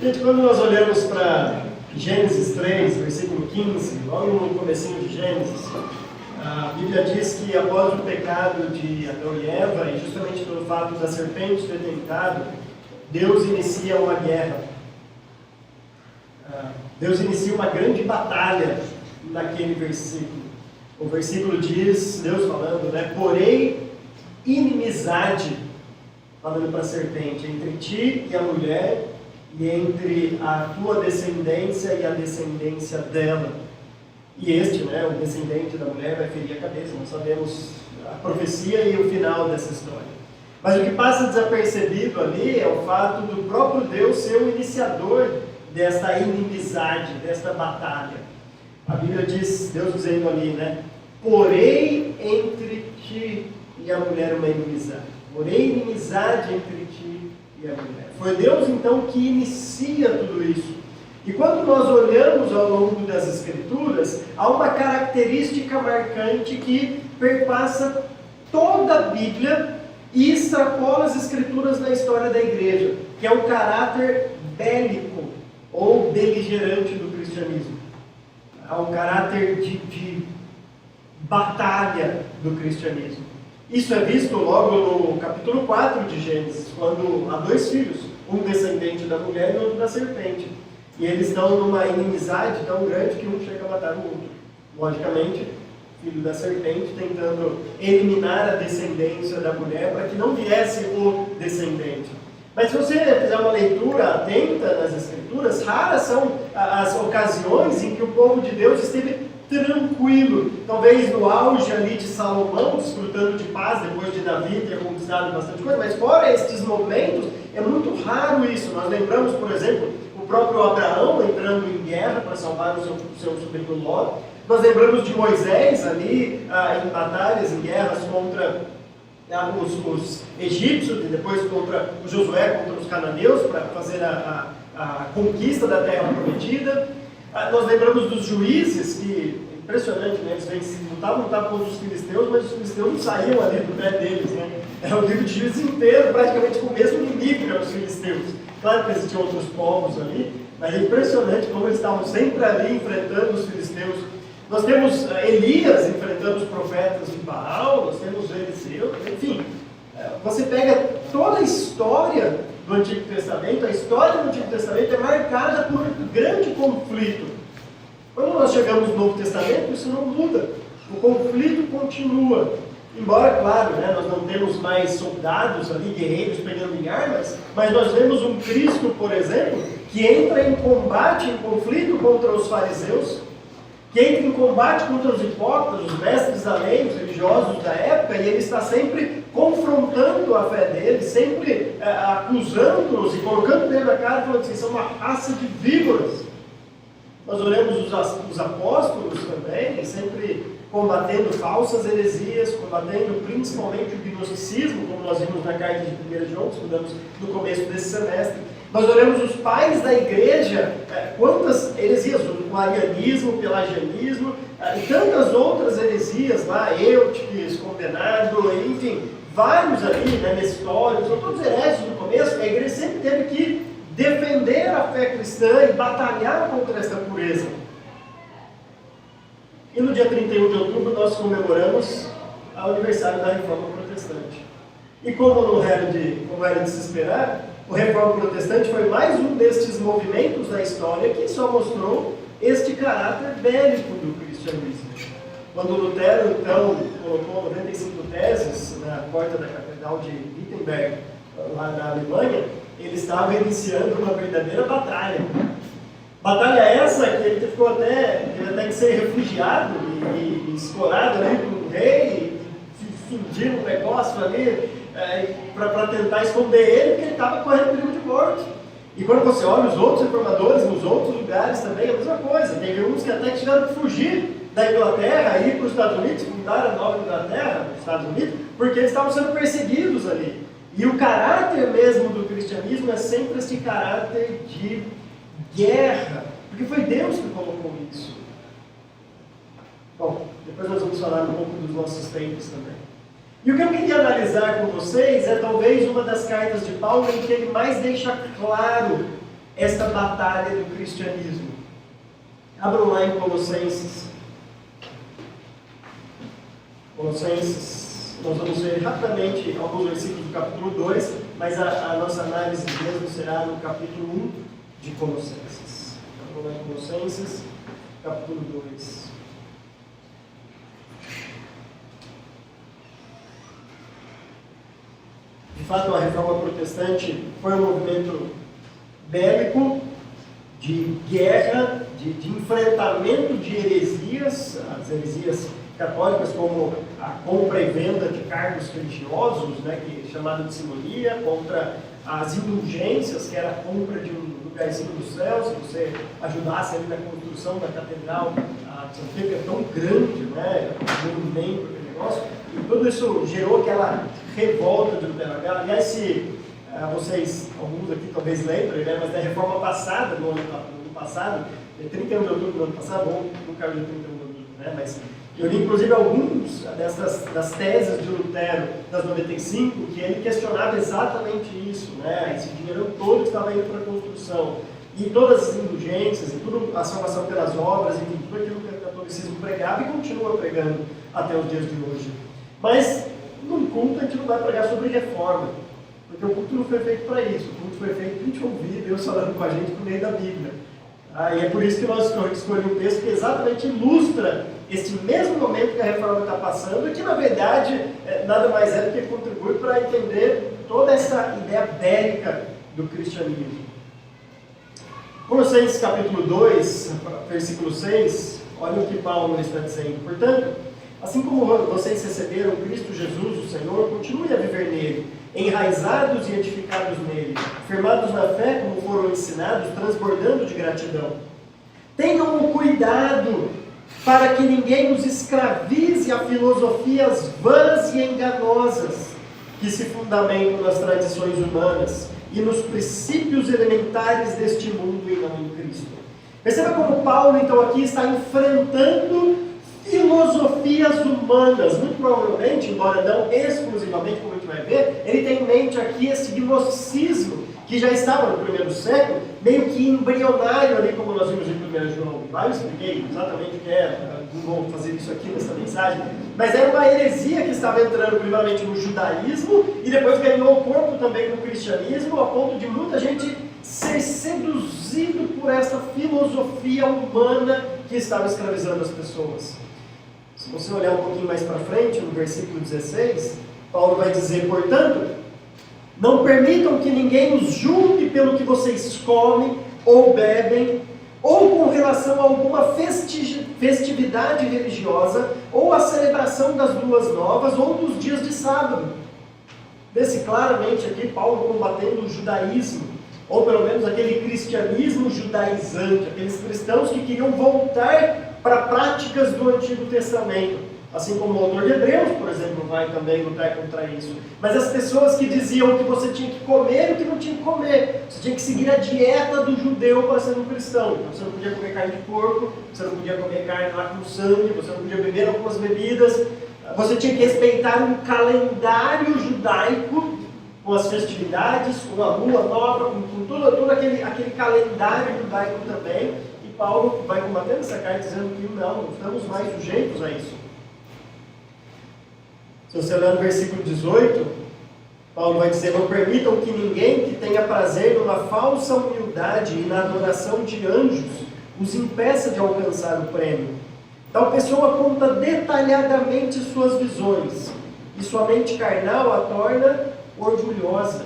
Gente, quando nós olhamos para Gênesis 3, versículo 15, logo no comecinho de Gênesis, a Bíblia diz que após o pecado de Adão e Eva, e justamente pelo fato da serpente ter tentado, Deus inicia uma guerra. Deus inicia uma grande batalha naquele versículo. O versículo diz, Deus falando, porém, inimizade, falando para a serpente, entre ti e a mulher, e entre a tua descendência e a descendência dela. E este, o descendente da mulher, vai ferir a cabeça. Nós sabemos a profecia e o final dessa história. Mas o que passa desapercebido ali é o fato do próprio Deus ser o iniciador desta inimizade, desta batalha. A Bíblia diz, Deus dizendo ali, porém entre ti e a mulher uma inimizade. Porém inimizade entre ti e a mulher. Foi Deus então que inicia tudo isso. E quando nós olhamos ao longo das Escrituras, há uma característica marcante que perpassa toda a Bíblia e extrapola as Escrituras na história da igreja, que é o caráter bélico ou beligerante do cristianismo. Há um caráter de batalha do cristianismo. Isso é visto logo no capítulo 4 de Gênesis, quando há dois filhos, um descendente da mulher e outro da serpente. E eles estão numa inimizade tão grande que um chega a matar o outro. Logicamente, filho da serpente tentando eliminar a descendência da mulher para que não viesse o descendente. Mas se você fizer uma leitura atenta nas Escrituras, raras são as ocasiões em que o povo de Deus esteve tranquilo. Talvez no auge ali de Salomão, desfrutando de paz depois de Davi ter conquistado bastante coisa, mas fora estes momentos, é muito raro isso. Nós lembramos, por exemplo, o próprio Abraão entrando em guerra para salvar o seu sobrinho Ló. Nós lembramos de Moisés ali em batalhas, em guerras contra os egípcios e depois contra o Josué, contra os cananeus, para fazer a conquista da terra prometida. Nós lembramos dos juízes, que impressionante, eles lutavam contra os filisteus, mas os filisteus não saíam ali do pé deles, É o livro de Juízes inteiro, praticamente com o mesmo inimigo que eram os filisteus. Claro que existiam outros povos ali, mas é impressionante como eles estavam sempre ali enfrentando os filisteus. Nós temos Elias enfrentando os profetas de Baal, nós temos Eliseu, enfim. Você pega toda a história do Antigo Testamento, a história do Antigo Testamento é marcada por um grande conflito. Quando nós chegamos no Novo Testamento, isso não muda. O conflito continua. Embora, claro, nós não temos mais soldados ali, guerreiros pegando em armas, mas nós vemos um Cristo, por exemplo, que entra em combate, em conflito contra os fariseus, que entra em combate contra os hipócritas, os mestres da lei, os religiosos da época, e ele está sempre confrontando a fé deles, sempre acusando-os e colocando dentro da cara, falando assim, são uma raça de víboras. Nós olhamos os apóstolos também, sempre combatendo falsas heresias, combatendo principalmente o gnosticismo, como nós vimos na carta de 1 João, que estudamos no começo desse semestre. Nós olhamos os pais da igreja, quantas heresias, o arianismo, o pelagianismo, e tantas outras heresias lá, Eutiques, condenado, enfim, vários ali, Nestório, são todos hereges no começo. A igreja sempre teve que defender a fé cristã e batalhar contra essa pureza. E no dia 31 de outubro nós comemoramos o aniversário da Reforma Protestante. E como era de se esperar, o Reforma Protestante foi mais um destes movimentos da história que só mostrou este caráter bélico do cristianismo. Quando Lutero, então, colocou 95 teses na porta da Catedral de Wittenberg, lá na Alemanha, ele estava iniciando uma verdadeira batalha. Batalha essa que ele ficou até que ser refugiado e escorado ali por um rei, e fingir um negócio ali para tentar esconder ele, porque ele estava correndo perigo de morte. E quando você olha os outros reformadores nos outros lugares também, é a mesma coisa. Teve uns que até tiveram que fugir da Inglaterra e ir para os Estados Unidos, fundaram a Nova Inglaterra, nos Estados Unidos, porque eles estavam sendo perseguidos ali. E o caráter mesmo do cristianismo é sempre esse caráter de guerra, porque foi Deus que colocou isso. Bom, depois nós vamos falar um pouco dos nossos tempos também. E o que eu queria analisar com vocês é talvez uma das cartas de Paulo em que ele mais deixa claro esta batalha do cristianismo. Abram lá em Colossenses. Colossenses, nós vamos ver rapidamente alguns versículos do capítulo 2, mas a nossa análise mesmo será no capítulo 1 de Colossenses. Abram lá em Colossenses, capítulo 2. De fato, a reforma protestante foi um movimento bélico, de guerra, de enfrentamento de heresias, as heresias católicas, como a compra e venda de cargos religiosos, né, que é chamado de simonia, contra as indulgências, que era a compra de um lugarzinho no céu, se você ajudasse ali na construção da catedral, a São Pedro é tão grande, né, um monumento, aquele negócio, e tudo isso gerou aquela revolta de Lutero. Aliás, se vocês, alguns aqui talvez lembrem, né, mas da reforma passada, no ano passado, 31 de outubro do ano passado, ou no caso de 31 de outubro, né, mas eu li inclusive alguns das teses de Lutero, das 95, que ele questionava exatamente isso, né, esse dinheiro todo que estava indo para a construção, e todas as indulgências, e tudo, a salvação pelas obras, enfim, tudo aquilo que o catolicismo pregava e continua pregando até os dias de hoje. Mas, num culto, a gente não vai pregar sobre reforma, porque o culto não foi feito para isso. O culto foi feito para a gente ouvir Deus falando com a gente por meio da Bíblia. E é por isso que nós escolhemos um texto que exatamente ilustra esse mesmo momento que a reforma está passando, e que, na verdade, nada mais é do que contribui para entender toda essa ideia bélica do cristianismo. Colossenses capítulo 2, versículo 6, olha o que Paulo está dizendo. Portanto, assim como vocês receberam Cristo Jesus, o Senhor, continue a viver nele, enraizados e edificados nele, firmados na fé como foram ensinados, transbordando de gratidão. Tenham cuidado para que ninguém os escravize a filosofias vãs e enganosas que se fundamentam nas tradições humanas e nos princípios elementares deste mundo e não em Cristo. Perceba como Paulo, então, aqui está enfrentando filosofias humanas. Muito provavelmente, embora não exclusivamente, como a gente vai ver, ele tem em mente aqui esse gnosticismo que já estava no primeiro século, meio que embrionário ali, como nós vimos em 1 João. Lá eu expliquei exatamente o que era, não vou fazer isso aqui nessa mensagem, mas era uma heresia que estava entrando primeiramente no judaísmo e depois ganhou corpo também no cristianismo, a ponto de muita gente ser seduzido por essa filosofia humana que estava escravizando as pessoas. Se você olhar um pouquinho mais para frente, no versículo 16, Paulo vai dizer, portanto, não permitam que ninguém os julgue pelo que vocês comem ou bebem, ou com relação a alguma festividade religiosa, ou a celebração das luas novas, ou dos dias de sábado. Vê-se claramente aqui Paulo combatendo o judaísmo, ou pelo menos aquele cristianismo judaizante, aqueles cristãos que queriam voltar para práticas do Antigo Testamento. Assim como o autor de Hebreus, por exemplo, vai também lutar contra isso. Mas as pessoas que diziam que você tinha que comer o que não tinha que comer. Você tinha que seguir a dieta do judeu para ser um cristão. Então, você não podia comer carne de porco, você não podia comer carne lá com sangue, você não podia beber algumas bebidas. Você tinha que respeitar um calendário judaico, com as festividades, com a lua nova, com todo aquele calendário judaico também. E Paulo vai combatendo essa carta dizendo que não estamos mais sujeitos a isso. Se você olhar no versículo 18, Paulo vai dizer, não permitam que ninguém que tenha prazer numa falsa humildade e na adoração de anjos os impeça de alcançar o prêmio. Tal pessoa conta detalhadamente suas visões, e sua mente carnal a torna orgulhosa.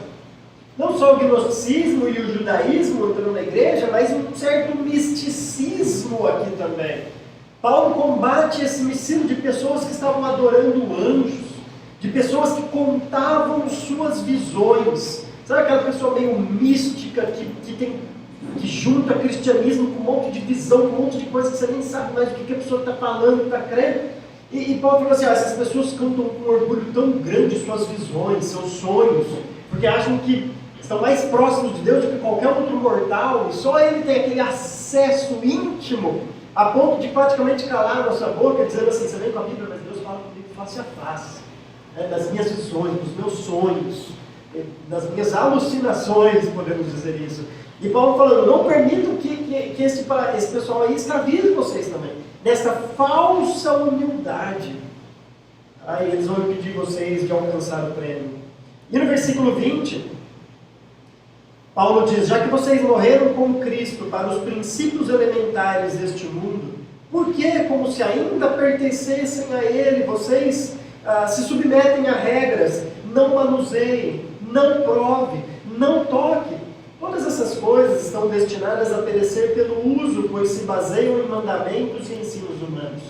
Não só o gnosticismo e o judaísmo entrando na igreja, mas um certo misticismo aqui também. Paulo combate esse misticismo de pessoas que estavam adorando anjos, de pessoas que contavam suas visões. Sabe aquela pessoa meio mística que junta cristianismo com um monte de visão, com um monte de coisa que você nem sabe mais o que a pessoa está falando, está crendo? E Paulo falou assim, essas pessoas cantam com um orgulho tão grande suas visões, seus sonhos, porque acham que estão mais próximos de Deus do que qualquer outro mortal, e só ele tem aquele acesso íntimo, a ponto de praticamente calar a nossa boca, dizendo assim, você vem com a Bíblia, mas Deus fala comigo face a face. Das minhas visões, dos meus sonhos, das minhas alucinações, podemos dizer isso. E Paulo falando, não permitam que esse pessoal aí escravize vocês também, dessa falsa humildade. Aí eles vão impedir vocês de alcançar o prêmio. E no versículo 20, Paulo diz, já que vocês morreram com Cristo para os princípios elementares deste mundo, por que, como se ainda pertencessem a Ele, vocês se submetem a regras, não manuseiem, não prove, não toque? Todas essas coisas estão destinadas a perecer pelo uso, pois se baseiam em mandamentos e ensinos humanos.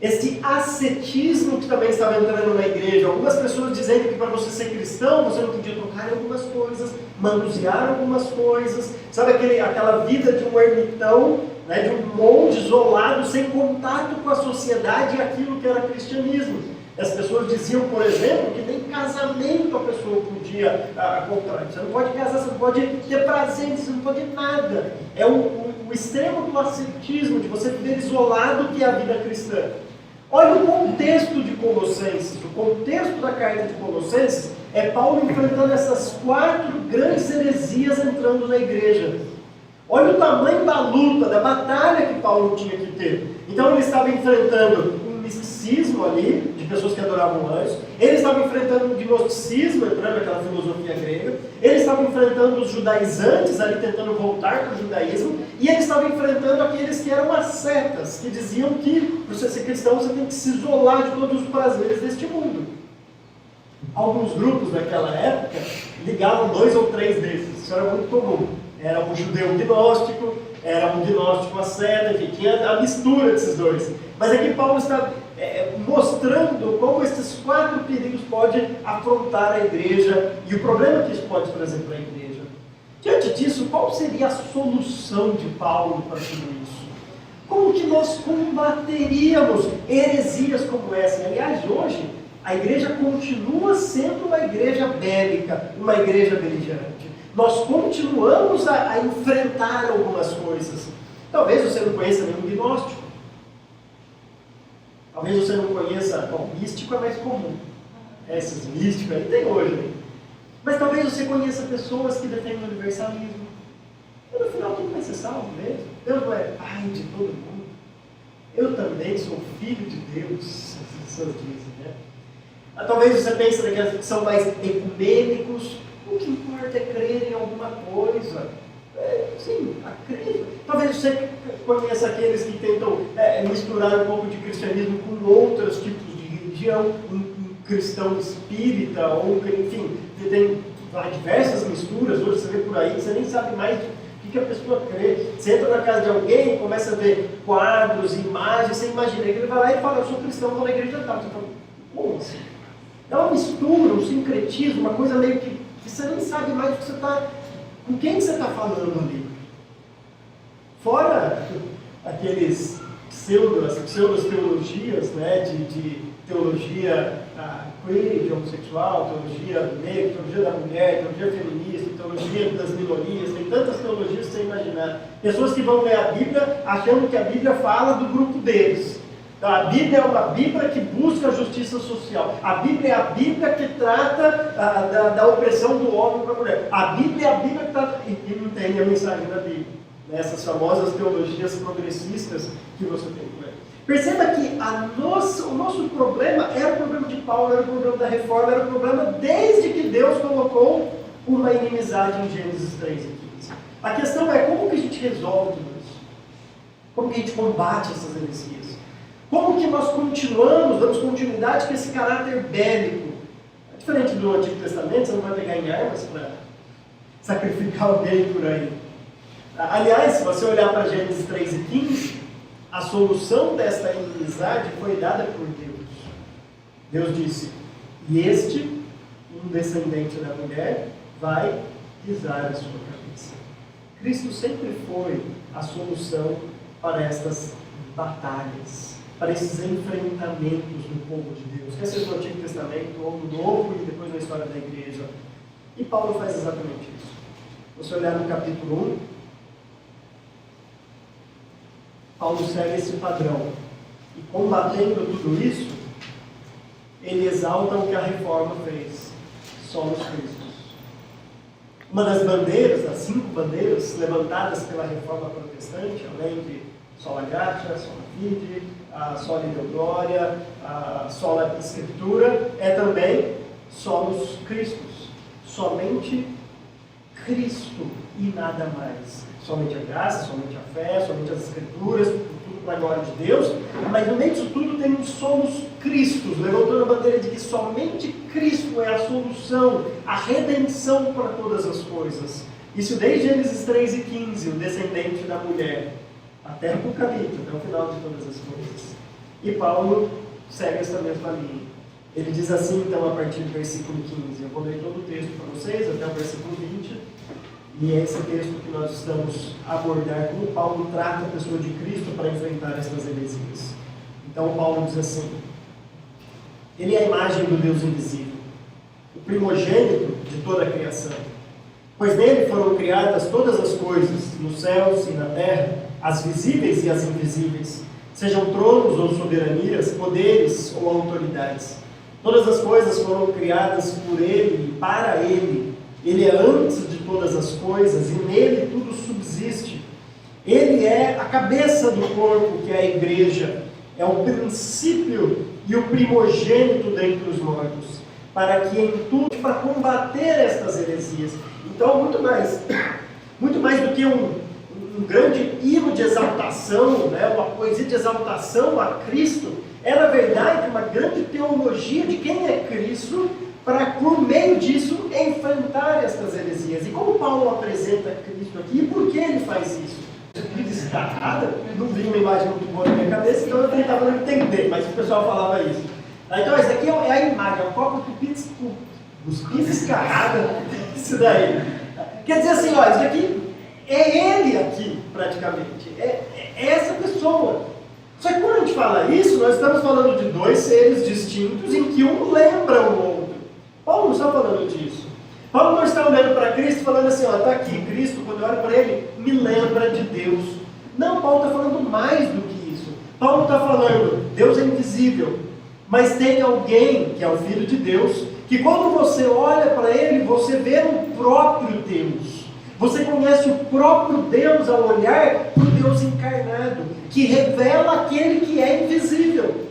Esse ascetismo que também estava entrando na igreja, algumas pessoas dizendo que para você ser cristão, você não podia tocar em algumas coisas, manusear algumas coisas, sabe aquela vida de um ermitão, né, de um monge isolado, sem contato com a sociedade e aquilo que era cristianismo. As pessoas diziam, por exemplo, que nem casamento a pessoa podia contrair. Você não pode casar, você não pode ter prazer, você não pode nada. É o extremo do ascetismo, de você viver isolado, que é a vida cristã. Olha o contexto de Colossenses. O contexto da carta de Colossenses é Paulo enfrentando essas 4 grandes heresias entrando na igreja. Olha o tamanho da luta, da batalha que Paulo tinha que ter. Então ele estava enfrentando um misticismo ali, de pessoas que adoravam anjos. Ele estava enfrentando um gnosticismo, entrando naquela filosofia grega. Ele estava enfrentando os judaizantes ali, tentando voltar para o judaísmo. E ele estava enfrentando aqueles que eram ascetas, que diziam que, para você ser cristão, você tem que se isolar de todos os prazeres deste mundo. Alguns grupos daquela época ligavam 2 ou 3 desses. Isso era muito comum. Era um judeu gnóstico, era um gnóstico asceta, enfim, tinha a mistura desses dois. Mas aqui Paulo está mostrando como esses 4 perigos podem afrontar a igreja e o problema que isso pode trazer para a igreja. Diante disso, qual seria a solução de Paulo para tudo isso? Como que nós combateríamos heresias como essa? Aliás, hoje, a igreja continua sendo uma igreja bélica, uma igreja beligerante. Nós continuamos a enfrentar algumas coisas. Talvez você não conheça nenhum gnóstico. Talvez você não conheça, bom, místico é mais comum. Esses místicos aí tem hoje, né? Mas talvez você conheça pessoas que defendem o universalismo. E no final tudo vai ser salvo mesmo. Deus não é pai de todo mundo. Eu também sou filho de Deus, as pessoas dizem, né? Talvez você pense naqueles que são mais ecumênicos. O que importa é crer em alguma coisa. Sim, a crer. Talvez você conheça aqueles que tentam misturar um pouco de cristianismo com outros tipos de religião, um cristão espírita, ou enfim, tem diversas misturas. Hoje você vê por aí, você nem sabe mais o que a pessoa crê. Você entra na casa de alguém e começa a ver quadros, imagens, você imagina que ele vai lá e fala, eu sou cristão, vou na igreja tal. Você fala, como assim? É uma mistura, um sincretismo, uma coisa meio que você nem sabe mais o que você está, com quem você está falando ali. Fora aqueles as pseudo-teologias, né, de teologia queer, de homossexual, teologia negra, teologia da mulher, teologia feminista, teologia das minorias, tem tantas teologias que você imaginar. Pessoas que vão ler a Bíblia achando que a Bíblia fala do grupo deles. Então, a Bíblia é uma Bíblia que busca a justiça social. A Bíblia é a Bíblia que trata da opressão do homem para a mulher. A Bíblia é a Bíblia que trata... E não tem a mensagem da Bíblia. Essas famosas teologias progressistas que você tem por aí. Perceba que o nosso problema era o problema de Paulo, era o problema da reforma, era o problema desde que Deus colocou uma inimizade em Gênesis 3 e 15. A questão é como que a gente resolve tudo isso? Como que a gente combate essas heresias? Como que nós damos continuidade com esse caráter bélico? É diferente do Antigo Testamento, você não vai pegar em armas para sacrificar alguém por aí. Aliás, se você olhar para Gênesis 3 e 15, a solução desta inimizade foi dada por Deus. Deus disse, e este, um descendente da mulher, vai pisar a sua cabeça. Cristo sempre foi a solução para estas batalhas, para esses enfrentamentos no povo de Deus, quer seja no Antigo Testamento ou no Novo e depois na história da igreja. E Paulo faz exatamente isso. Se você olhar no capítulo 1, Paulo segue esse padrão. E combatendo tudo isso, ele exalta o que a reforma fez, solos Cristos. Uma das bandeiras, das 5 bandeiras levantadas pela Reforma Protestante, além de sola gratia, sola fide, a sola deo gloria, a sola escritura, é também solos Christus, somente Cristo e nada mais. Somente a graça, somente a fé, somente as escrituras, tudo para a glória de Deus, mas no meio disso tudo tem os solos Cristos, levantando a bandeira de que somente Cristo é a solução, a redenção para todas as coisas. Isso desde Gênesis 3:15, o descendente da mulher, até Apocalipse, até o final de todas as coisas. E Paulo segue essa mesma linha. Ele diz assim, então, a partir do versículo 15, eu vou ler todo o texto para vocês, até o versículo 20, e é esse texto que nós estamos a abordar, como Paulo trata a pessoa de Cristo para enfrentar estas heresias. Então, Paulo diz assim, ele é a imagem do Deus invisível, o primogênito de toda a criação, pois nele foram criadas todas as coisas, nos céus e na terra, as visíveis e as invisíveis, sejam tronos ou soberanias, poderes ou autoridades. Todas as coisas foram criadas por Ele e para Ele. Ele é antes de todas as coisas e nele tudo subsiste. Ele é a cabeça do corpo, que é a igreja. É o princípio e o primogênito dentre os mortos, para que em tudo, para combater estas heresias. Então, muito mais do que um grande hino de exaltação, né, uma poesia de exaltação a Cristo, é na verdade uma grande teologia de quem é Cristo, para por meio disso enfrentar estas heresias. E como Paulo apresenta Cristo aqui, e por que ele faz isso? Descarrada, não vi uma imagem muito boa na minha cabeça, então eu tentava entender, mas o pessoal falava isso. Então essa aqui é a imagem, é o copo cuspido descarrada, isso daí. Quer dizer assim, ó, isso aqui é ele aqui, praticamente. É essa pessoa. Só que quando a gente fala isso, nós estamos falando de 2 seres distintos em que um lembra o outro. Paulo não está falando disso. Paulo não está olhando para Cristo falando assim, ó, está aqui, Cristo, quando eu olho para ele, me lembra de Deus. Não, Paulo está falando mais do que isso. Paulo está falando, Deus é invisível, mas tem alguém, que é o Filho de Deus, que quando você olha para ele, você vê o próprio Deus. Você conhece o próprio Deus ao olhar para o Deus encarnado, que revela aquele que é invisível.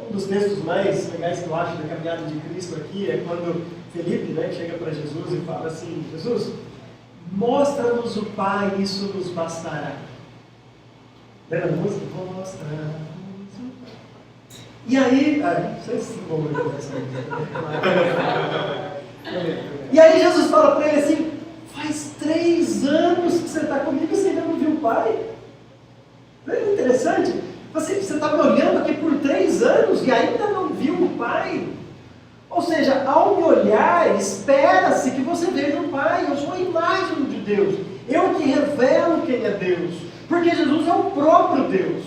Um dos textos mais legais que eu acho da caminhada de Cristo aqui é quando Felipe, né, chega para Jesus e fala assim, Jesus, mostra-nos o Pai, isso nos bastará. Lembra a música? Mostra-nos o Pai. E aí, não sei se vou ler essa música. E aí Jesus fala para ele assim, faz 3 anos que você está comigo e você ainda não viu o Pai? Não é interessante? Você está me olhando aqui por 3 anos e ainda não viu o Pai? Ou seja, ao me olhar, espera-se que você veja o Pai. Eu sou a imagem de Deus. Eu que revelo quem é Deus. Porque Jesus é o próprio Deus.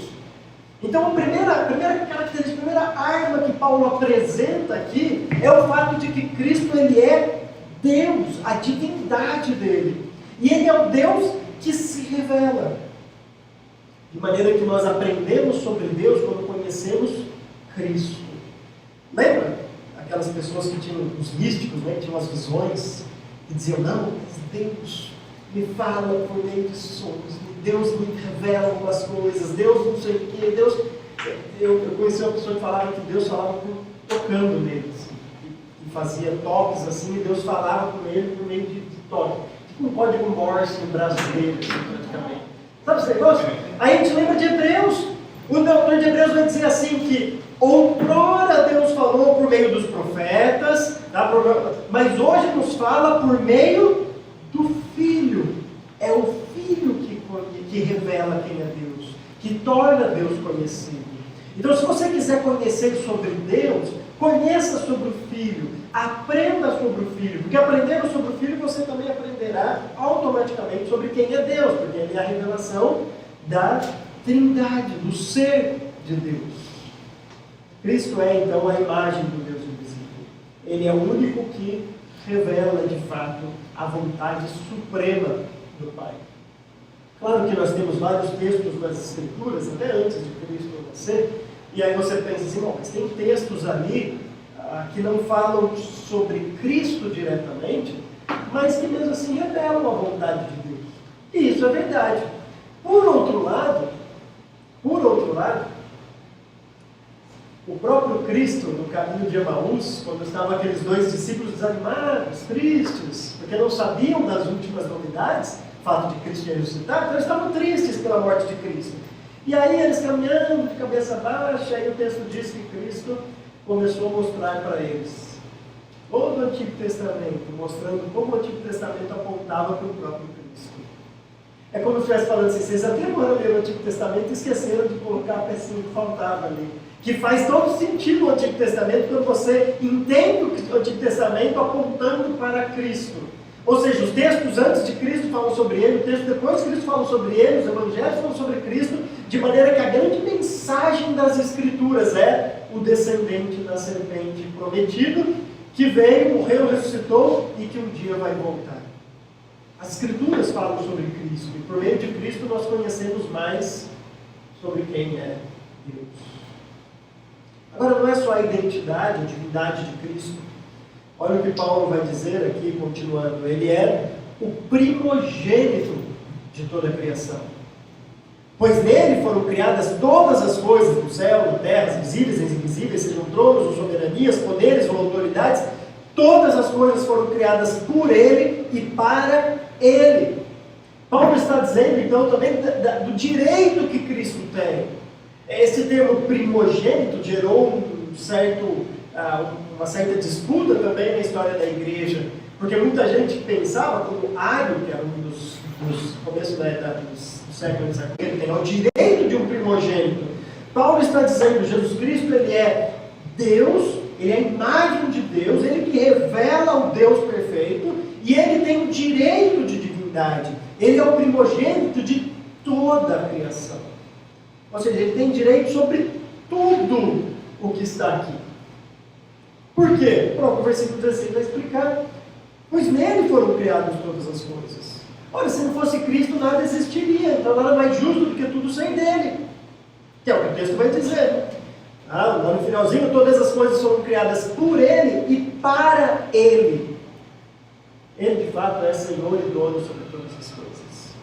Então a primeira característica, a primeira arma que Paulo apresenta aqui é o fato de que Cristo ele é Deus, a divindade dele. E ele é o Deus que se revela. De maneira que nós aprendemos sobre Deus quando conhecemos Cristo. Lembra? Aquelas pessoas que tinham, os místicos, né, que tinham as visões, que diziam, não, Deus me fala por meio de sonhos, Deus me revela algumas coisas, Deus não sei o que, Deus... Eu conheci uma pessoa que falava que Deus falava tocando nele, assim, que fazia toques assim, e Deus falava com ele por meio de toque. Tipo um código Morse no braço dele, assim, praticamente. Sabe esse negócio? Aí a gente lembra de Hebreus. O autor de Hebreus vai dizer assim que outrora Deus falou por meio dos profetas, tá? Mas hoje nos fala por meio do Filho. É o Filho que revela quem é Deus, que torna Deus conhecido. Então, se você quiser conhecer sobre Deus, conheça sobre o Filho, aprenda sobre o Filho, porque aprendendo sobre o Filho, você também aprenderá automaticamente sobre quem é Deus, porque ele é a revelação da Trindade, do ser de Deus. Cristo é, então, a imagem do Deus invisível. Ele é o único que revela, de fato, a vontade suprema do Pai. Claro que nós temos vários textos nas Escrituras, até antes de Cristo nascer, e aí você pensa assim, bom, mas tem textos ali que não falam sobre Cristo diretamente, mas que mesmo assim revelam a vontade de Deus. E isso é verdade. Por outro lado, o próprio Cristo, no caminho de Emaús, quando estavam aqueles dois discípulos desanimados, tristes, porque não sabiam das últimas novidades, o fato de Cristo ter ressuscitado, então eles estavam tristes pela morte de Cristo. E aí eles caminhando de cabeça baixa, aí o texto diz que Cristo começou a mostrar para eles todo o Antigo Testamento, mostrando como o Antigo Testamento apontava para o próprio Cristo. É como se estivesse falando assim, vocês até moram ler o Antigo Testamento e esqueceram de colocar a pecinha que faltava ali. Que faz todo sentido no Antigo Testamento quando você entende o Antigo Testamento apontando para Cristo. Ou seja, os textos antes de Cristo falam sobre ele, os textos depois de Cristo falam sobre ele, os evangelhos falam sobre Cristo, de maneira que a grande mensagem das Escrituras é o descendente da serpente prometido, que veio, morreu, ressuscitou e que um dia vai voltar. As Escrituras falam sobre Cristo, e por meio de Cristo nós conhecemos mais sobre quem é Deus. Agora, não é só a identidade, a divindade de Cristo. Olha o que Paulo vai dizer aqui, continuando. Ele é o primogênito de toda a criação. Pois nele foram criadas todas as coisas do céu, da terra, visíveis e invisíveis, sejam tronos ou soberanias, poderes ou autoridades. Todas as coisas foram criadas por ele e para ele. Paulo está dizendo, então, também do direito que Cristo tem. Esse termo primogênito gerou uma certa disputa também na história da igreja, porque muita gente pensava, como Ário, que era um dos começos do século XX, ele tem o direito de um primogênito. Paulo está dizendo, Jesus Cristo, ele é Deus, ele é a imagem de Deus, ele que revela o Deus perfeito, e ele tem o direito de divindade. Ele é o primogênito de toda a criação. Ou seja, ele tem direito sobre tudo o que está aqui. Por quê? Pronto, o versículo 16 vai explicar. Pois nele foram criadas todas as coisas. Olha, se não fosse Cristo, nada existiria. Então nada mais justo do que tudo sem dele. Que é o que o texto vai dizer. Lá no finalzinho, todas as coisas foram criadas por ele e para ele. Ele, de fato, é Senhor e dono sobre todas as coisas.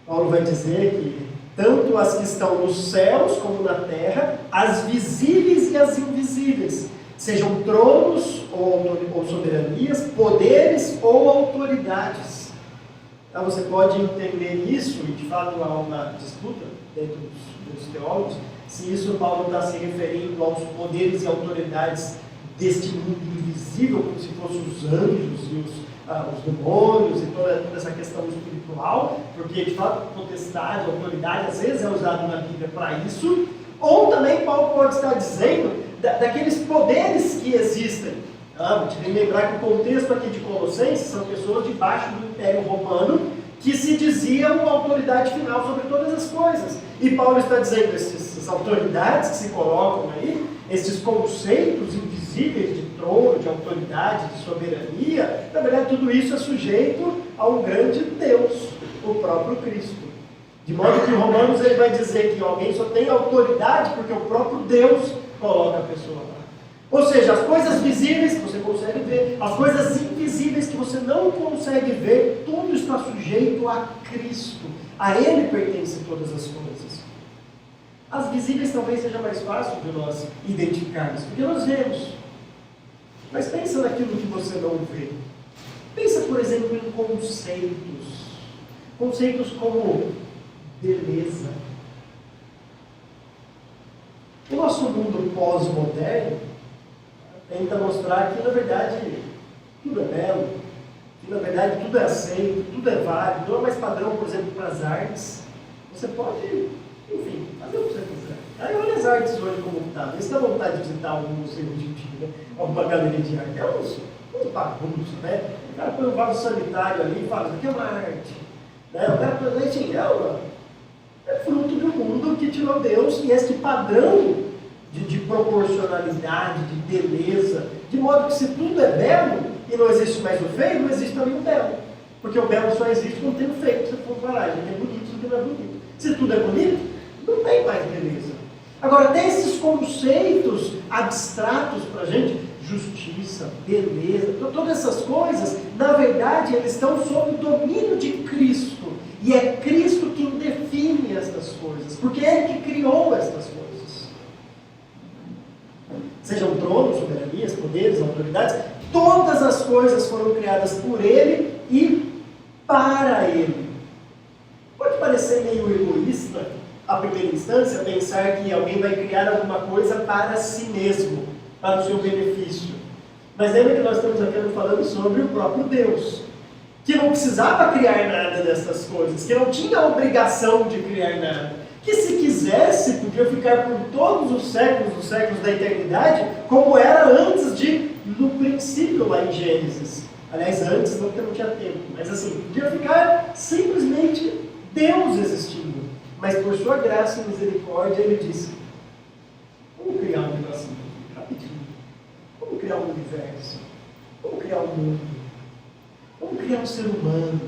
Paulo vai dizer que tanto as que estão nos céus como na terra, as visíveis e as invisíveis, sejam tronos ou soberanias, poderes ou autoridades. Então você pode entender isso, e de fato há uma disputa dentro dos teólogos, se isso Paulo está se referindo aos poderes e autoridades deste mundo invisível, como se fossem os anjos e os demônios e toda essa questão espiritual, porque de fato potestade, autoridade, às vezes é usado na Bíblia para isso, ou também Paulo pode estar dizendo daqueles poderes que existem. Tem que lembrar que o contexto aqui de Colossenses são pessoas debaixo do Império Romano que se diziam a autoridade final sobre todas as coisas. E Paulo está dizendo essas autoridades que se colocam aí, esses conceitos invisíveis de trono, de autoridade, de soberania, na verdade tudo isso é sujeito a um grande Deus, o próprio Cristo. De modo que em Romanos ele vai dizer que alguém só tem autoridade porque o próprio Deus coloca a pessoa lá. Ou seja, as coisas visíveis que você consegue ver, as coisas invisíveis que você não consegue ver, tudo está sujeito a Cristo. A Ele pertencem todas as coisas. As visíveis talvez seja mais fácil de nós identificarmos, porque nós vemos. Mas pensa naquilo que você não vê. Pensa, por exemplo, em conceitos. Conceitos como beleza. O nosso mundo pós-moderno tenta mostrar que, na verdade, tudo é belo, que, na verdade, tudo é aceito, tudo é válido, não é mais padrão, por exemplo, para as artes. Você pode, enfim, fazer o que você quiser. Aí olha as artes hoje como está. Você dá vontade de visitar algum museu argentino, né? Alguma galeria de arte. É uns bagunço, né? O cara põe um vaso sanitário ali e fala, isso aqui é uma arte. Né? O cara põe leite em ela. É fruto de um mundo que tirou Deus e este padrão de proporcionalidade, de beleza, de modo que se tudo é belo e não existe mais o feio, não existe também o belo. Porque o belo só existe quando tem o feio. Se você for falar, já é bonito, isso aqui não é bonito. Se tudo é bonito, não tem mais beleza. Agora, tem esses conceitos abstratos para a gente, justiça, beleza, todas essas coisas, na verdade, eles estão sob o domínio de Cristo. E é Cristo quem define estas coisas, porque é Ele que criou estas coisas. Sejam tronos, soberanias, poderes, autoridades, todas as coisas foram criadas por Ele e para Ele. Pode parecer meio egoísta, à primeira instância, pensar que alguém vai criar alguma coisa para si mesmo, para o seu benefício. Mas lembra que nós estamos aqui falando sobre o próprio Deus, que não precisava criar nada dessas coisas, que não tinha a obrigação de criar nada, que se quisesse, podia ficar por todos os séculos da eternidade, como era no princípio lá em Gênesis. Aliás, antes, não porque não tinha tempo, mas assim, podia ficar simplesmente Deus existindo. Mas por sua graça e misericórdia, Ele disse: vamos criar um negocinho rapidinho, vamos criar um universo, vamos criar um mundo, vamos criar um ser humano.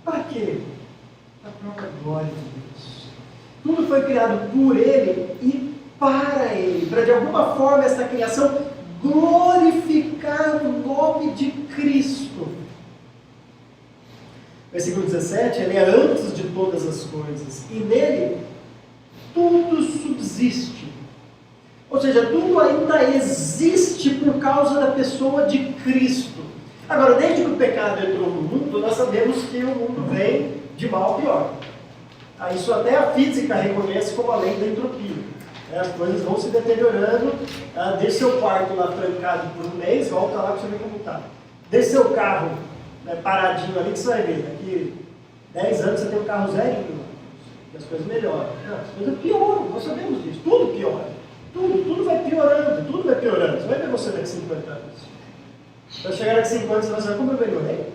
Para quê? Para a própria glória de Deus. Tudo foi criado por Ele e para Ele, para de alguma forma esta criação glorificar o nome de Cristo. Versículo 17, ele é antes de todas as coisas, e nele tudo subsiste. Ou seja, tudo ainda existe por causa da pessoa de Cristo. Agora, desde que o pecado entrou no mundo, nós sabemos que o mundo vem de mal a pior. Isso até a física reconhece como a lei da entropia. As coisas vão se deteriorando. Deixe seu quarto lá trancado por um mês, volta lá para você ver como está. Deixe seu carro paradinho ali, que você vai ver. Daqui 10 anos você tem um carro zerinho, e as coisas melhoram. As coisas pioram, nós sabemos disso. Tudo piora. Tudo vai piorando, tudo vai piorando. Você vai ver você daqui 50 anos. Vai chegar daqui 5 anos e você vai dizer: como eu melhorei?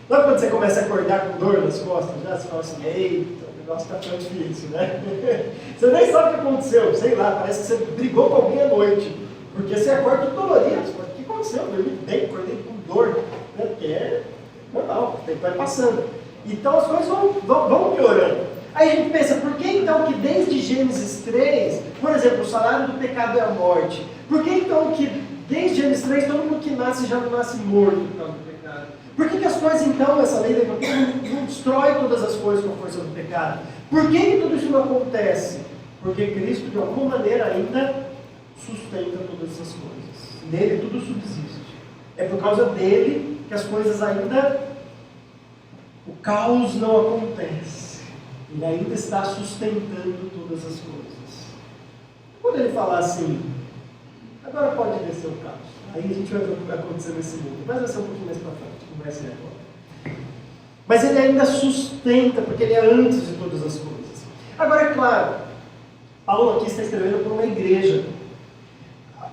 Sabe quando você começa a acordar com dor nas costas? Você fala assim: eita, o negócio está tão difícil, né? Você nem sabe o que aconteceu, sei lá, parece que você brigou com alguém à noite. Porque você acorda todo dolorido. O que aconteceu? Eu dormi bem, acordei com dor. Né? Porque é normal, o tempo vai passando. Então as coisas vão piorando. Aí a gente pensa: por que então que desde Gênesis 3, por exemplo, o salário do pecado é a morte? Por que então que desde Gênesis 3 todo mundo que nasce já não nasce morto por causa do pecado? Por que as coisas então, essa lei da entropia não destrói todas as coisas com a força do pecado? Por que tudo isso não acontece? Porque Cristo de alguma maneira ainda sustenta todas essas coisas. Nele tudo subsiste. É por causa dele que as coisas ainda... o caos não acontece. Ele ainda está sustentando todas as coisas. Quando ele falar assim: agora pode descer o caos, aí a gente vai ver o que vai acontecer nesse mundo. Mas vai ser um pouquinho mais para frente, não vai ser agora. Mas ele ainda sustenta, porque ele é antes de todas as coisas. Agora, é claro, Paulo aqui está escrevendo para uma igreja.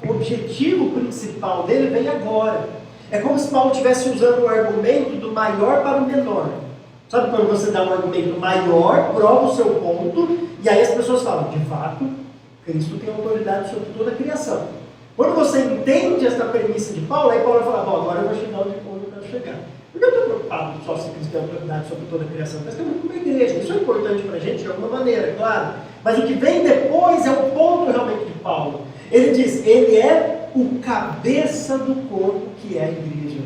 O objetivo principal dele vem agora. É como se Paulo estivesse usando o argumento do maior para o menor. Sabe quando você dá um argumento maior, prova o seu ponto, e aí as pessoas falam: de fato, Cristo tem autoridade sobre toda a criação. Quando você entende essa premissa de Paulo, aí Paulo vai falar: bom, agora eu vou chegar onde eu quero chegar. Porque eu estou preocupado só se Cristo tem autoridade sobre toda a criação. Nós temos uma igreja, isso é importante para a gente de alguma maneira, claro. Mas o que vem depois é o ponto realmente de Paulo. Ele diz: ele é o cabeça do corpo, que é a igreja.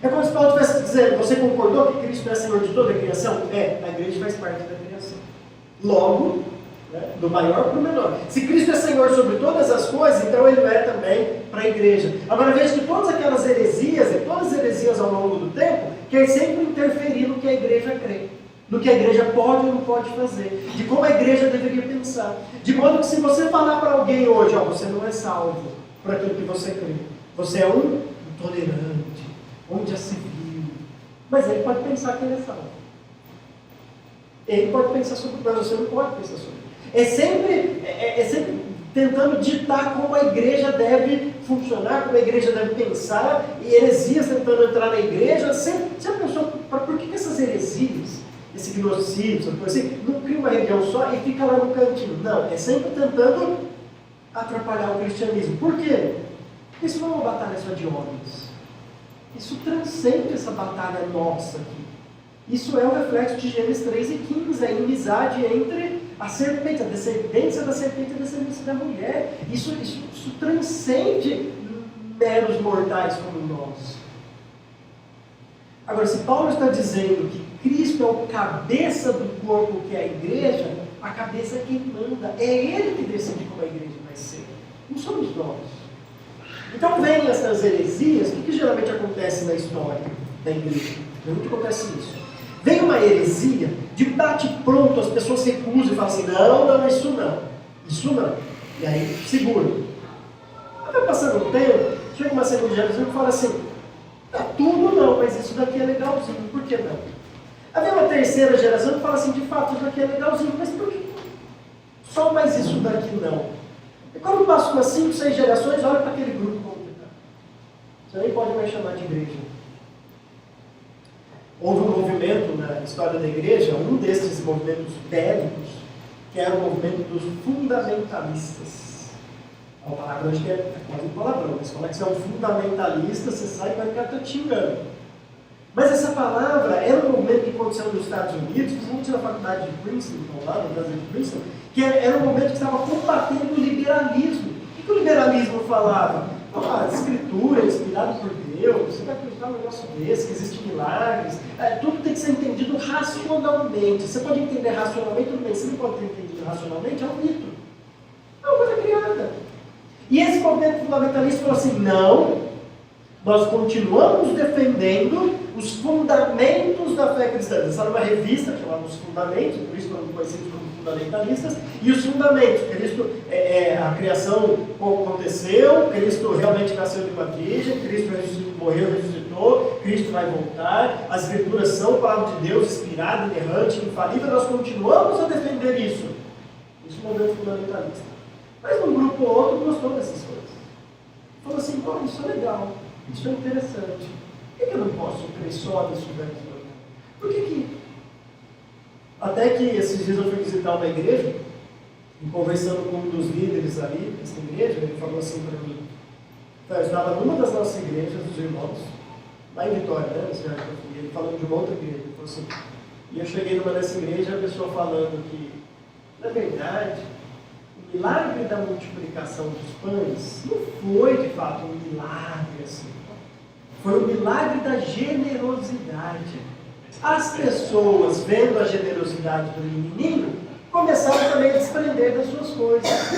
É como se Paulo estivesse dizendo: você concordou que Cristo é Senhor de toda a criação? A igreja faz parte da criação. Logo, do maior para o menor. Se Cristo é Senhor sobre todas as coisas, então Ele é também para a igreja. Agora veja que todas aquelas heresias, e todas as heresias ao longo do tempo, querem sempre interferir no que a igreja crê. No que a igreja pode ou não pode fazer. De como a igreja deveria pensar. De modo que se você falar para alguém hoje: você não é salvo por aquilo que você crê. Você é um intolerante, onde já se viu. Mas ele pode pensar que ele é salvo. Ele pode pensar sobre, mas você não pode pensar sobre. É sempre tentando ditar como a igreja deve funcionar, como a igreja deve pensar, e heresias tentando entrar na igreja. Você pensou, por que essas heresias, esse gnosticismo, assim, não cria uma religião só e fica lá no cantinho? Não, é sempre tentando atrapalhar o cristianismo. Por quê? Porque isso não é uma batalha só de homens. Isso transcende essa batalha nossa aqui. Isso é o reflexo de Gênesis 3 e 15, a inimizade entre a serpente, a descendência da serpente, a descendência da mulher. Isso transcende meros mortais como nós. Agora, se Paulo está dizendo que Cristo é o cabeça do corpo que é a igreja, a cabeça é quem manda. É Ele que decide como a igreja vai ser. Não somos nós. Então vem essas heresias. O que geralmente acontece na história da igreja? Geralmente acontece isso. Vem uma heresia, de bate-pronto as pessoas se recusam e falam assim, não, isso não. Isso não. E aí segura. Aí vai passando um tempo, chega uma segunda geração e fala assim, tá tudo não, mas isso daqui é legalzinho, por que não? Aí vem uma terceira geração que fala assim, de fato isso daqui é legalzinho, mas por que só mais isso daqui não? E quando passa umas 5, 6 gerações, olha para aquele grupo como que está. Você nem pode mais chamar de igreja. Houve um movimento na história da igreja, um desses movimentos bélicos, que era o movimento dos fundamentalistas. A palavra hoje é quase um palavrão, mas como é que você é um fundamentalista, você sai e vai ficar te xingando. Mas essa palavra era um movimento que aconteceu nos Estados Unidos, principalmente na faculdade de Princeton, lá no Brasil de Princeton, que era um movimento que estava combatendo o liberalismo. O que o liberalismo falava? A escritura é inspirada por Deus, você vai acreditar num negócio desse, que existem milagres, tudo tem que ser entendido racionalmente. Você pode entender racionalmente, tudo bem, você não pode ter entendido racionalmente, é um mito. É uma coisa criada. E esse movimento fundamentalista falou assim, não, nós continuamos defendendo os fundamentos da fé cristã. Essa era uma revista chamada Os Fundamentos, por isso foram conhecidos como fundamentalistas, e os fundamentos. Cristo, a criação aconteceu, Cristo realmente nasceu de uma virgem, Cristo morreu, ressuscitou, Cristo vai voltar, as escrituras são palavra de Deus, inspirada, inerrante, infalível, nós continuamos a defender isso. Isso é um movimento fundamentalista. Mas um grupo ou outro gostou dessas coisas. Falou assim, pô, isso é legal, isso é interessante. Por que eu não posso crer só nisso daqui? Por que até que esses dias eu fui visitar uma igreja, e conversando com um dos líderes ali dessa igreja, ele falou assim para mim, eu estava numa das nossas igrejas, dos irmãos, lá em Vitória, né, ele falando de uma outra igreja, ele falou assim, e eu cheguei numa dessa igreja, a pessoa falando que, na verdade, o milagre da multiplicação dos pães não foi de fato um milagre assim, foi um milagre da generosidade. As pessoas, vendo a generosidade do menininho, começaram também a desprender das suas coisas.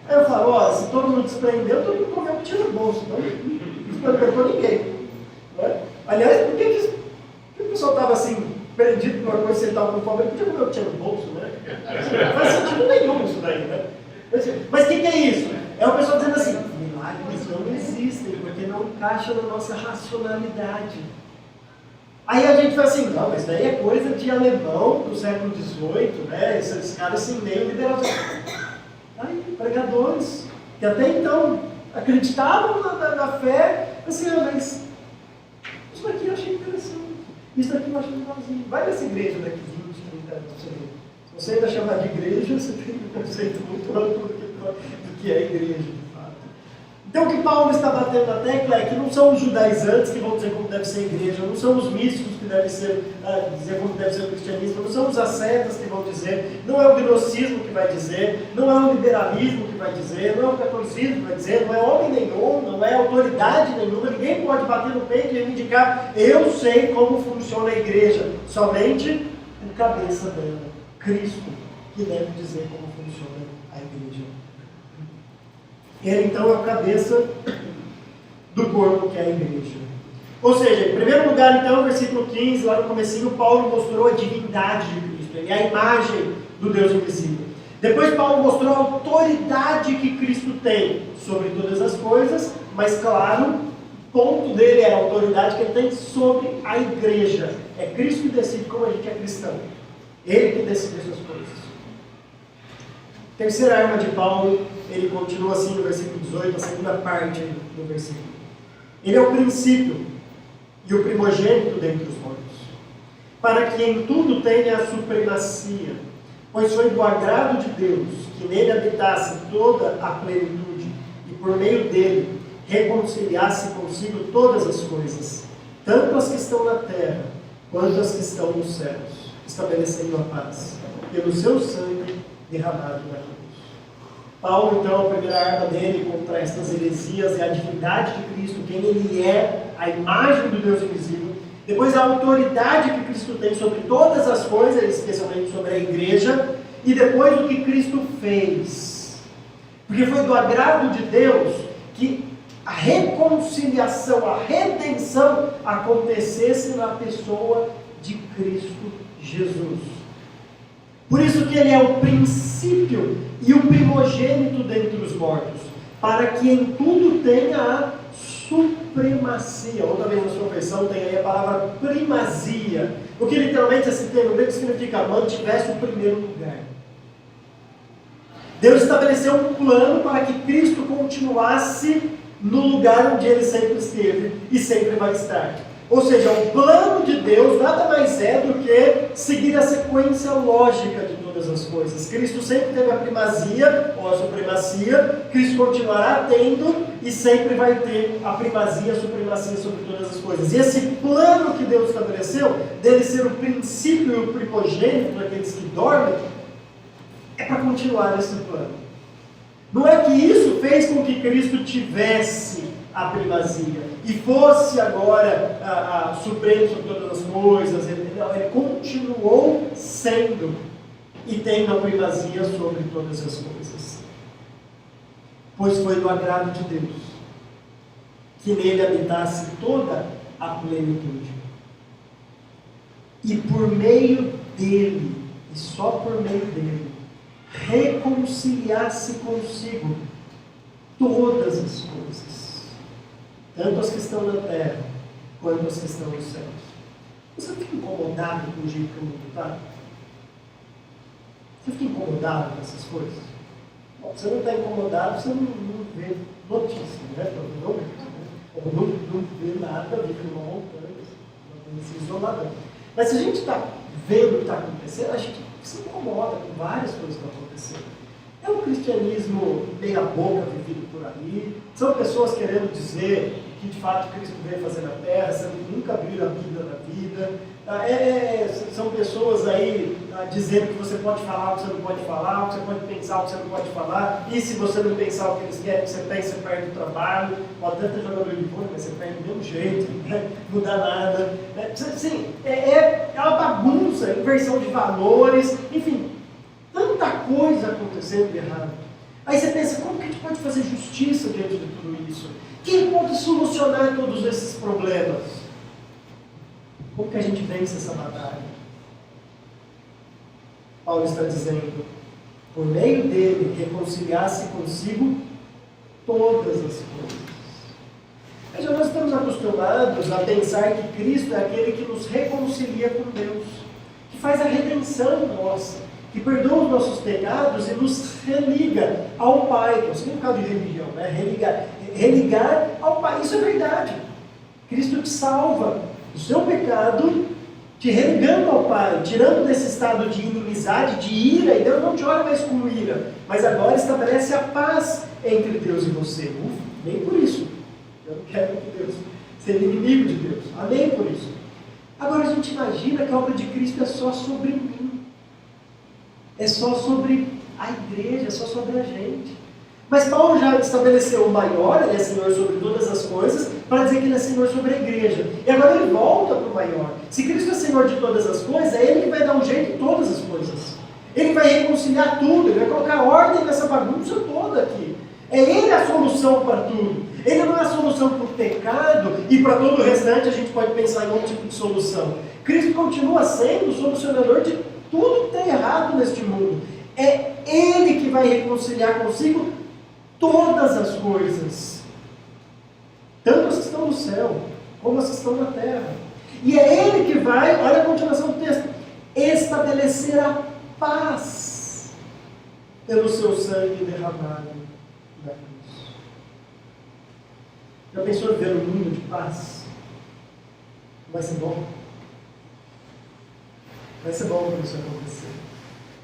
Aí eu falo, ó, se todo mundo desprendeu, todo mundo comeu o que tinha no bolso, não desprendeu para ninguém. Né? Aliás, por que o pessoal estava assim, perdido por uma coisa, se ele estava com fome, ele podia comer o que tinha no bolso, né? Não faz sentido nenhum isso daí, né? Mas o que é isso? É uma pessoa dizendo assim, milagres não existem, porque não encaixa na nossa racionalidade. Aí a gente fala assim, não, mas daí é coisa de alemão do século XVIII, né? Esses caras assim, meio liberais. Aí, pregadores, que até então acreditavam na fé, assim, mas isso daqui eu achei interessante, isso daqui eu achei legalzinho. Vai nessa igreja daqui 20, 30 anos, você vê. Se você ainda chamar de igreja, você tem um conceito muito amplo do que é igreja, de fato. Então o que Paulo está batendo na tecla é que não são os judaizantes que vão dizer como deve ser a igreja, não são os místicos que devem dizer como deve ser o cristianismo, não são os ascetas que vão dizer, não é o gnosticismo que vai dizer, não é o liberalismo que vai dizer, não é o catolicismo que vai dizer, não é homem nenhum, não é autoridade nenhuma, ninguém pode bater no peito e reivindicar, eu sei como funciona a igreja, somente o cabeça dela, Cristo, que deve dizer como funciona a igreja. Ele então é o cabeça do corpo que é a igreja. Ou seja, em primeiro lugar, então, no versículo 15, lá no comecinho, Paulo mostrou a divindade de Cristo, ele é a imagem do Deus invisível. Depois Paulo mostrou a autoridade que Cristo tem sobre todas as coisas, mas claro, o ponto dele é a autoridade que ele tem sobre a igreja. É Cristo que decide como a gente é cristão. Ele que decide essas coisas. Terceira arma de Paulo, ele continua assim no versículo 18, a segunda parte do versículo. Ele é o princípio e o primogênito dentre os mortos, para que em tudo tenha a supremacia, pois foi do agrado de Deus que nele habitasse toda a plenitude e por meio dele reconciliasse consigo todas as coisas, tanto as que estão na terra quanto as que estão nos céus, estabelecendo a paz pelo seu sangue derramado na cruz. Paulo, então, a primeira arma dele contra estas heresias é a divindade de Cristo, quem ele é, a imagem do Deus invisível. Depois, a autoridade que Cristo tem sobre todas as coisas, especialmente sobre a igreja. E depois, o que Cristo fez. Porque foi do agrado de Deus que a reconciliação, a redenção acontecesse na pessoa de Cristo Jesus. Por isso que ele é o princípio e o primogênito dentre os mortos, para que em tudo tenha a supremacia. Outra vez na sua versão tem aí a palavra primazia, o que literalmente esse termo grego significa mantivesse o primeiro lugar. Deus estabeleceu um plano para que Cristo continuasse no lugar onde ele sempre esteve e sempre vai estar. Ou seja, o plano de Deus nada mais é do que seguir a sequência lógica de todas as coisas. Cristo sempre teve a primazia ou a supremacia, Cristo continuará tendo e sempre vai ter a primazia, a supremacia sobre todas as coisas. E esse plano que Deus estabeleceu, dele ser o princípio e o primogênito daqueles que dormem, é para continuar esse plano. Não é que isso fez com que Cristo tivesse a primazia e fosse agora a supremo sobre todas as coisas. Ele continuou sendo e tendo a primazia sobre todas as coisas. Pois foi do agrado de Deus que nele habitasse toda a plenitude. E por meio dele, e só por meio dele, reconciliasse consigo todas as coisas, tanto as que estão na terra, quanto as que estão nos céus. Você fica incomodado com o jeito que o mundo está? Você fica incomodado com essas coisas? Bom, você não está incomodado, você não vê notícia, né? Ou não vê nada, vive numa montanha, se isolado. Mas se a gente está vendo o que está acontecendo, a gente se incomoda com várias coisas que estão acontecendo. É um cristianismo meia boca vivido por aí, são pessoas querendo dizer que de fato Cristo veio fazer na terra, sendo que nunca abriram a Bíblia na vida. São pessoas aí dizendo que você pode falar o que você não pode falar, que você pode pensar o que você não pode falar, e se você não pensar o que eles querem que você pense, você perde o trabalho. Pode até ter jogador de vôlei, mas você perde do mesmo jeito, né? Não dá nada. Sim, é uma bagunça, inversão de valores, enfim, tanta coisa acontecendo de errado. Aí você pensa, como que a gente pode fazer justiça diante de tudo isso? Quem pode solucionar todos esses problemas? Como que a gente vence essa batalha? Paulo está dizendo, por meio dele, reconciliasse consigo todas as coisas. Veja, nós estamos acostumados a pensar que Cristo é aquele que nos reconcilia com Deus, que faz a redenção nossa, que perdoa os nossos pecados e nos religa ao Pai, que é o significado de religião, né? Religar ao Pai. Isso é verdade. Cristo te salva do seu pecado, te religando ao Pai, tirando desse estado de inimizade, de ira, e Deus não te olha mais com ira, mas agora estabelece a paz entre Deus e você. Nem por isso. Eu não quero que Deus seja inimigo de Deus. Amém por isso. Agora a gente imagina que a obra de Cristo é só sobre mim. É só sobre a igreja, é só sobre a gente. Mas Paulo já estabeleceu o maior, ele é Senhor sobre todas as coisas, para dizer que ele é Senhor sobre a igreja. E agora ele volta para o maior. Se Cristo é Senhor de todas as coisas, é Ele que vai dar um jeito em todas as coisas. Ele vai reconciliar tudo, Ele vai colocar ordem nessa bagunça toda aqui. É Ele a solução para tudo. Ele não é a solução para o pecado, e para todo o restante a gente pode pensar em outro tipo de solução. Cristo continua sendo o solucionador de tudo que está errado neste mundo. É Ele que vai reconciliar consigo todas as coisas, tanto as que estão no céu, como as que estão na terra. E é Ele que vai, olha a continuação do texto, estabelecer a paz pelo seu sangue derramado na cruz. Já pensou em ver um mundo de paz? Vai ser bom? Vai ser bom quando isso acontecer.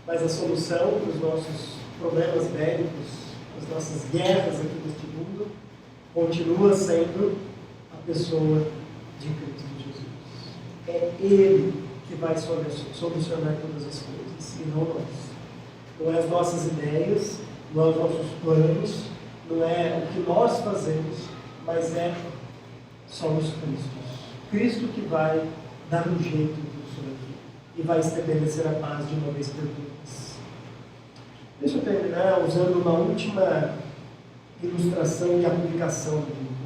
Mas a solução para os nossos problemas bélicos, as nossas guerras aqui neste mundo, continua sendo a pessoa de Cristo Jesus. É Ele que vai solucionar todas as coisas, e não nós. Não é as nossas ideias, não é os nossos planos, não é o que nós fazemos, mas somos Cristo que vai dar um jeito disso aqui e vai estabelecer a paz de uma vez por todas. Deixa eu terminar usando uma última ilustração e aplicação do livro.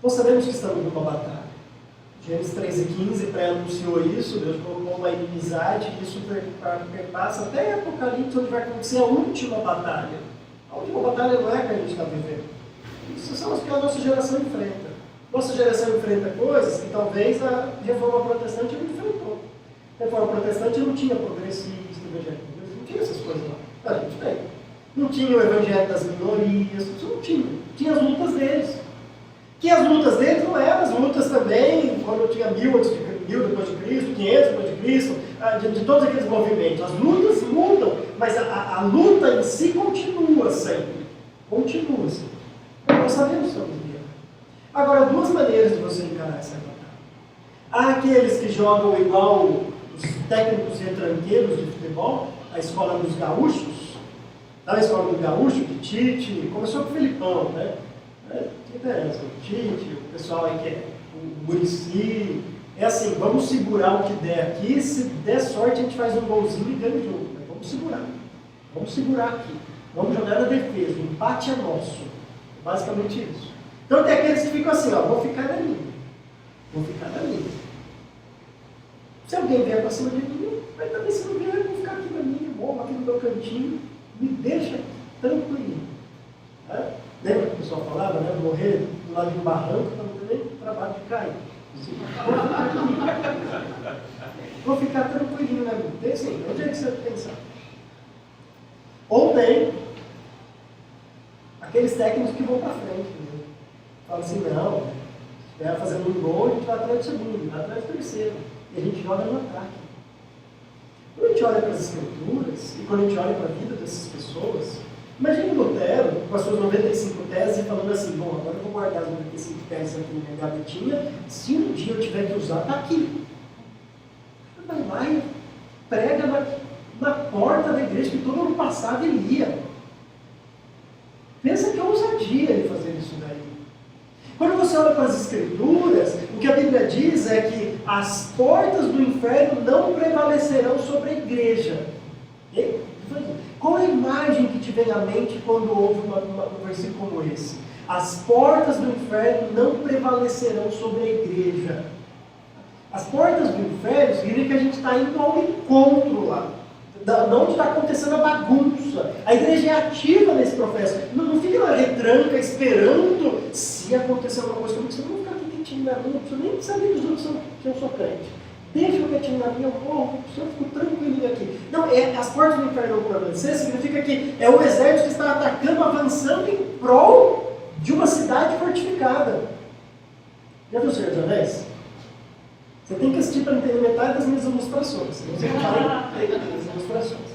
Nós sabemos que estamos numa batalha. Gênesis 13:15 pré-anunciou isso, Deus colocou uma inimizade, e isso perpassa até Apocalipse, onde vai acontecer a última batalha. A última batalha não é a que a gente está vivendo. Isso são as que a nossa geração enfrenta. Nossa geração enfrenta coisas que talvez a Reforma Protestante não enfrentou. A Reforma Protestante não tinha progressista, evangélico, não tinha essas coisas lá. A gente tem. Não tinha o evangelho das minorias, isso não tinha. Tinha as lutas deles. Que as lutas deles não eram as lutas também, quando tinha 1000 depois de Cristo, 500 depois de Cristo, de todos aqueles movimentos. As lutas mudam, mas a luta em si continua sempre. Continua sempre. Nós sabemos que estamos em guerra. Agora, duas maneiras de você encarar essa batalha. Há aqueles que jogam igual os técnicos retranqueiros de futebol, a escola dos gaúchos. Sabe a escola do gaúcho, que Tite, começou com o Felipão, né? O Tite, o pessoal aí que é o Muricy, é assim, vamos segurar o que der aqui, se der sorte a gente faz um golzinho e ganha o jogo, né? Vamos segurar aqui, vamos jogar na defesa, o empate é nosso, basicamente isso. Então tem aqueles que ficam assim, ó, vou ficar na linha, se alguém vier para cima de mim, mas também se não vier, eu vou ficar aqui na minha, morro aqui no meu cantinho, me deixa tranquilinho, né? Lembra que o pessoal falava, né? Morrer do lado de um barranco para não ter nem trabalho de cair. Vou ficar tranquilinho, né? Tem sim, onde é que você vai pensar? Ou tem aqueles técnicos que vão para frente. Né? Falam assim, não, se estiver fazendo um gol, a gente vai atrás do segundo, vai atrás do terceiro. E a gente joga no ataque. Quando a gente olha para as escrituras, e quando a gente olha para a vida dessas pessoas, imagine Lutero, com as suas 95 teses, falando assim, bom, agora eu vou guardar as 95 teses aqui na minha gavetinha, se um dia eu tiver que usar, está aqui. Vai lá e prega na porta da igreja, que todo ano passado ele ia. Pensa que é ousadia ele fazer isso daí. Quando você olha para as escrituras, o que a Bíblia diz é que as portas do inferno não prevalecerão sobre a igreja. Qual a imagem que te vem à mente quando ouve um versículo como esse? As portas do inferno não prevalecerão sobre a igreja. As portas do inferno significa que a gente está indo ao encontro lá. Não está acontecendo a bagunça. A igreja é ativa nesse processo. Não fica na retranca esperando se acontecer alguma coisa comigo. Você não fica aqui quietinho na minha, não precisa nem saber dos outros que eu sou crente. Deixa eu quietinho na minha, eu fico tranquilinho aqui. Não, as portas do inferno não prevalecer significa que é o exército que está atacando, avançando em prol de uma cidade fortificada. Já viu o Senhor dos Anéis? Você tem que assistir para entender metade das minhas ilustrações. Você não vai entender as ilustrações.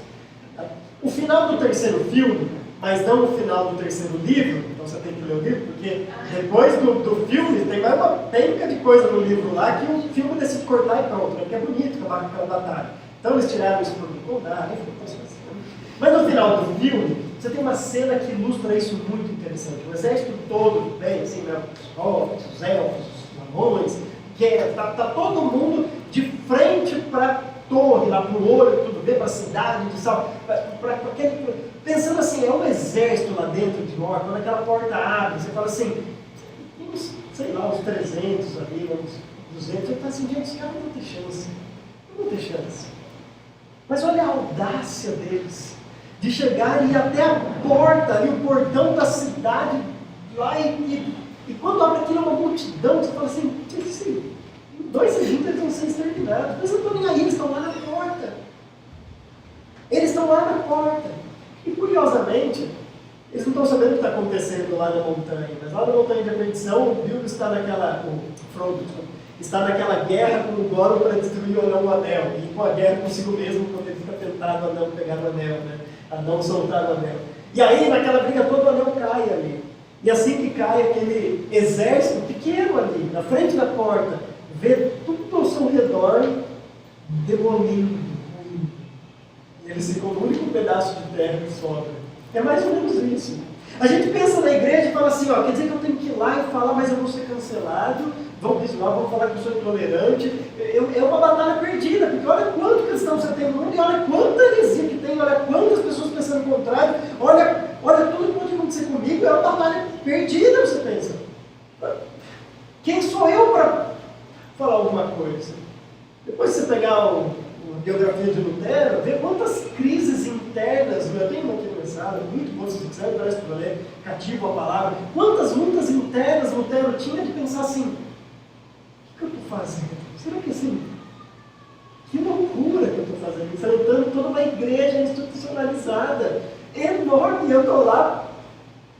O final do terceiro filme, mas não o final do terceiro livro, então você tem que ler o livro, porque depois do filme tem mais uma penca de coisa no livro lá que o filme decide cortar e pronto, né? Porque é bonito acabar com aquela batalha. Então eles tiraram isso por contar, enfim, mas no final do filme, você tem uma cena que ilustra isso muito interessante. O exército todo, bem, assim, né? Os hobbits, os elfos, os anões, que está todo mundo de frente para a torre, lá para o olho, tudo bem, para a cidade, pensando assim, é um exército lá dentro de Morte, quando aquela porta abre, você fala assim, uns, sei lá, uns 300 ali, uns 200, você fala assim, gente, esse cara não vão ter chance, não vão ter chance. Mas olha a audácia deles, de chegar e ir até a porta, ali, o portão da cidade, lá e quando abre aquilo é uma multidão, você fala assim, em 2 segundos eles vão ser exterminados. Mas não estão nem aí, eles estão lá na porta. Eles estão lá na porta. E curiosamente, eles não estão sabendo o que está acontecendo lá na montanha. Mas lá na montanha da perdição, o Bilbo está o Frodo está naquela guerra com o Gollum para destruir o anel, o anel. E com a guerra consigo mesmo, quando ele fica tentado a não pegar o anel, né? A não soltar o anel. E aí, naquela briga toda, o anel cai ali. E assim que cai aquele exército pequeno ali, na frente da porta, vê tudo ao seu redor demolindo, eles ficam no único pedaço de terra que sobra. É mais ou menos isso. A gente pensa na igreja e fala assim, ó, quer dizer que eu tenho que ir lá e falar, mas eu vou ser cancelado, vão pisar, vão falar que eu sou intolerante. É uma batalha perdida, porque olha quanto cristão você tem no mundo, e olha quanta heresia que tem, olha quantas pessoas pensando o contrário, olha tudo que pode acontecer comigo, é uma batalha perdida, você pensa. Quem sou eu para falar alguma coisa? Depois você pegar a biografia de Lutero, ver quantas crises internas, eu tenho uma aqui no mensagem, muito bom, se quiser, parece para ler, cativo a palavra, quantas lutas internas Lutero tinha de pensar assim, o que eu estou fazendo? Será que assim, que loucura que eu estou fazendo? Enfrentando toda uma igreja institucionalizada, enorme, e eu estou lá,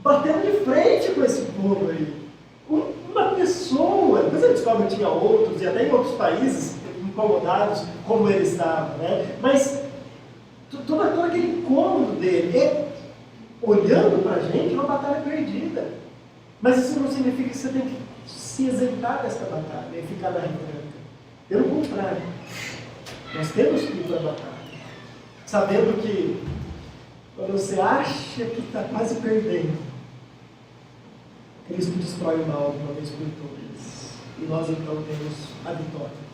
batendo de frente com esse povo aí. Uma pessoa, depois ele descobre que tinha outros, e até em outros países, incomodados como ele estava, né? Mas todo aquele incômodo dele, olhando para a gente, é uma batalha perdida. Mas isso não significa que você tem que se isentar dessa batalha e ficar na retranca. Pelo contrário, nós temos que ir para a batalha, sabendo que quando você acha que está quase perdendo, Cristo destrói o mal de uma vez por todas. E nós então temos a vitória.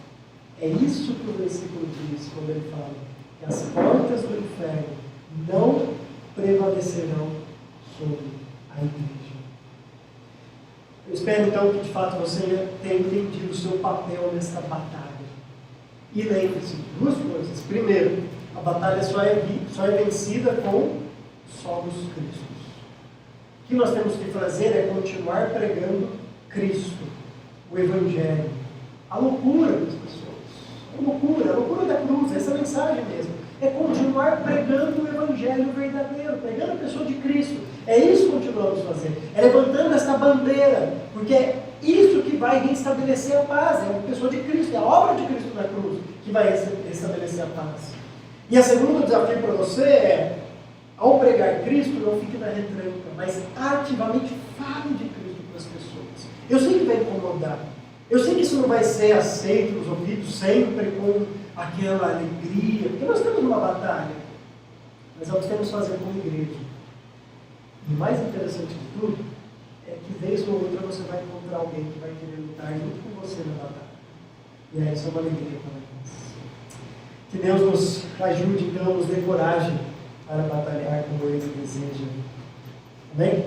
É isso que o versículo diz quando ele fala que as portas do inferno não prevalecerão sobre a igreja. Eu espero então que de fato você tenha entendido o seu papel nesta batalha. E lembre-se de duas coisas. Primeiro, a batalha só é vencida com solos Cristos. O que nós temos que fazer é continuar pregando Cristo, o Evangelho, a loucura das pessoas. A loucura da cruz, essa mensagem mesmo. É continuar pregando o Evangelho verdadeiro, pregando a pessoa de Cristo. É isso que continuamos fazendo. É levantando essa bandeira, porque é isso que vai restabelecer a paz. É a pessoa de Cristo, é a obra de Cristo na cruz que vai restabelecer a paz. E o segundo desafio para você é, ao pregar Cristo, não fique na retranca, mas ativamente fale de Cristo para as pessoas. Eu sei que vai incomodar. Eu sei que isso não vai ser aceito nos ouvidos sempre com aquela alegria, porque nós temos uma batalha, mas nós temos que fazer como igreja. E o mais interessante de tudo é que vez ou outra você vai encontrar alguém que vai querer lutar junto com você na batalha. E aí isso é uma alegria para nós. Que Deus nos ajude, então, nos dê coragem para batalhar como Ele deseja. Amém?